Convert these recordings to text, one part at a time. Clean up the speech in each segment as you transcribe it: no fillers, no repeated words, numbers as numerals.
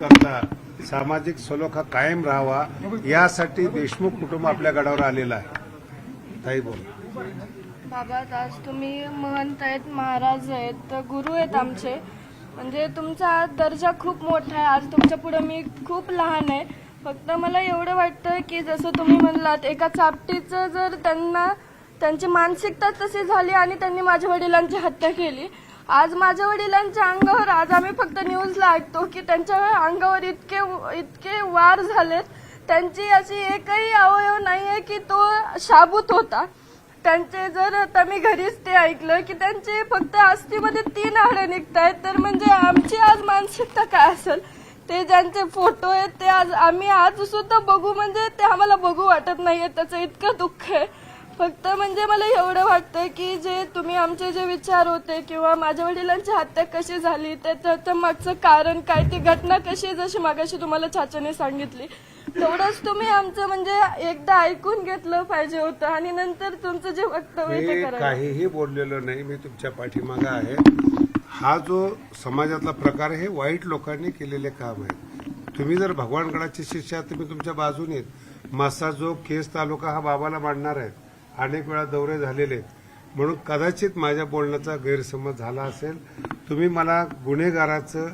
करता सामाजिक सलोखा कायम राहावा यासाठी देशमुख कुटुंब आपल्या गडावर आलेलं आहे. ताई बोल. बाबा, आज तुम्ही महंत आहेत, महाराज आहेत, गुरु आहेत आमचे. म्हणजे तुमचा दर्जा खूप मोठा आहे. आज तुमच्या पुढे मी खूप लहान आहे. फक्त मला एवढं वाटतं की जसं तुम्ही म्हणलात, एका चापटीचं जर त्यांची मानसिकता तशी झाली आणि त्यांनी माझ्या वडिलांची हत्या केली. आज माझ्या वडिलांच्या अंगावर, आज आम्ही फक्त न्यूजला ऐकतो की त्यांच्या अंगावर इतके वार झालेत. त्यांची अशी एकही अवयव नाहीये की तो शाबूत होता. त्यांचे जर आता मी घरीच ते ऐकलं की त्यांचे फक्त अस्थिमध्ये 3 हाडे निघतायत. तर म्हणजे आमची आज मानसिकता काय असेल? ते ज्यांचे फोटो आहेत ते आम्ही आज सुद्धा बघू, म्हणजे ते आम्हाला बघू वाटत नाहीये. त्याचं इतकं दुःख आहे. फक्त म्हणजे मला एवढं वाटतं की जे तुम्ही आमचे जे विचार होते किंवा माझ्या वडिलांची हत्या कशी झाली, त्याचं मागचं कारण काय, ती घटना कशी, जशी मागाशी तुम्हाला चाचाने सांगितली, तेवढंच तुम्ही आमचं म्हणजे एकदा ऐकून घेतलं पाहिजे होतं आणि नंतर तुमचं जे वक्तव्य ते करायला. काहीही बोललेलो नाही, मी तुमच्या पाठीमागे आहे. हा जो समाजातला प्रकार आहे हे वाईट लोकांनी केलेले काम आहे. तुम्ही जर भगवानगडाचे शिष्य आहात, तुम्ही तुमच्या बाजूने आहेत. मासा जो केस तालुका हा बाबाला मांडणार आहे. अनेक वेळा दौरे झालेले आहेत, म्हणून कदाचित माझ्या बोलण्याचा गैरसमज झाला असेल. तुम्ही मला गुन्हेगाराचं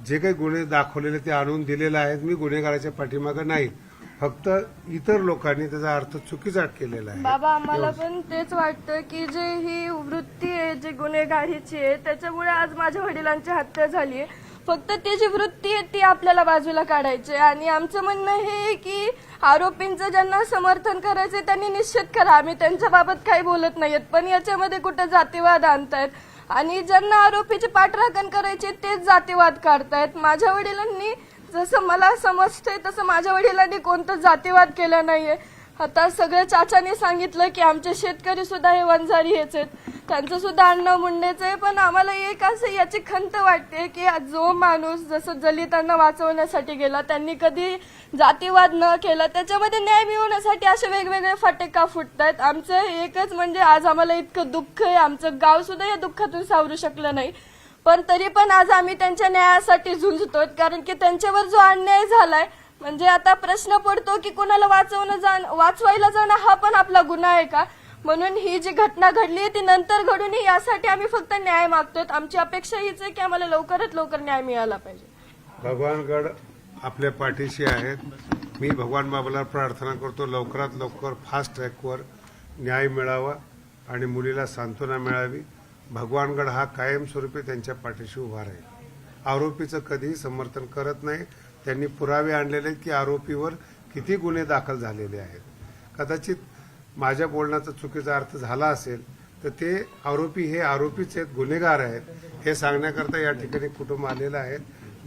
जे काही गुन्हे दाखवलेले ते आणून दिलेले आहेत. मी गुन्हेगाराच्या पाठीमागे नाही, फक्त इतर लोकांनी त्याचा अर्थ चुकीचा केलेला आहे. बाबा, आम्हाला पण तेच वाटतं की जे ही वृत्ती आहे, जी गुन्हेगारीची आहे, त्याच्यामुळे आज माझ्या वडिलांची हत्या झाली आहे. फक्त ती जी वृत्ती आहे ती आपल्याला बाजूला काढायची. आणि आमचं म्हणणं हे की आरोपींचं ज्यांना समर्थन करायचं त्यांनी निश्चित करा. आम्ही त्यांच्या बाबत काही बोलत नाहीत, पण याच्यामध्ये कुठं जातीवाद आणतायत आणि ज्यांना आरोपीची पाठराखण करायची तेच जातीवाद काढतायत. माझ्या वडिलांनी, जसं मला समजतंय तसं माझ्या वडिलांनी कोणतं जातीवाद केला नाहीये. आता सगळ्या चाचाने सांगितलं की आमचे शेतकरी सुद्धा हे वंजारी हेच आहेत, त्यांचं सुद्धा अण्णा मुंडेच आहे. पण आम्हाला एक असं याची खंत वाटते की जो माणूस जसं दलितांना वाचवण्यासाठी गेला, त्यांनी कधी जातीवाद न केला, त्याच्यामध्ये न्याय मिळवण्यासाठी असे वेगवेगळे फाटे का फुटतायत. आमचं एकच म्हणजे आज आम्हाला इतकं दुःख आहे, आमचं गाव सुद्धा या दुःखातून सावरू शकलं नाही. पण तरी पण आज आम्ही त्यांच्या न्यायासाठी झुंजतोय, कारण की त्यांच्यावर जो अन्याय झालाय, म्हणजे आता प्रश्न पडतो की कुणाला वाचवायला जाणं हा पण आपला गुन्हा आहे का? म्हणून ही जी घटना घडली ती नंतर घडू नये यासाठी आम्ही फक्त न्याय मागतोय. आमची अपेक्षा हीच आहे की आम्हाला लवकरात लवकर न्याय मिळाला पाहिजे. भगवानगड आपल्या पाठीशी आहेत. मी भगवान बाबाला प्रार्थना करतो लवकरात लवकर फास्ट ट्रॅकवर न्याय मिळावा आणि मुलीला सांत्वना मिळावी. भगवानगड हा कायमस्वरूपी त्यांच्या पाठीशी उभा राहील. आरोपीचं कधीही समर्थन करत नाही. त्यांनी पुरावे आणलेले आहेत की आरोपीवर किती गुन्हे दाखल झालेले आहेत. कदाचित माझ्या बोलण्याचा चुकीचा अर्थ झाला असेल तर ते आरोपी हे आरोपीच आहेत, गुन्हेगार आहेत हे सांगण्याकरता या ठिकाणी कुटुंब आलेलं आहे.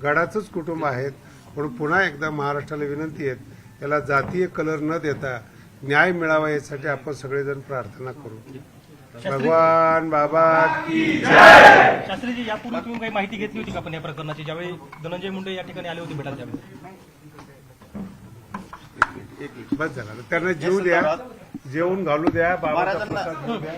गडाचंच कुटुंब आहेत. म्हणून पुन्हा एकदा महाराष्ट्राला विनंती आहे, याला जातीय कलर न देता न्याय मिळावा यासाठी आपण सगळेजण प्रार्थना करू. भगवान बाबा की जय. शास्त्रीजी, यापूर्वी तुम्ही काही माहिती घेतली होती का आपण या प्रकरणाची, ज्यावेळी धनंजय मुंडे या ठिकाणी आले होते भेटायला त्यावेळी? बस झालं, त्यांना जेवू द्या, जेवून घालू द्या, बाबाचा प्रसाद घेऊ द्या.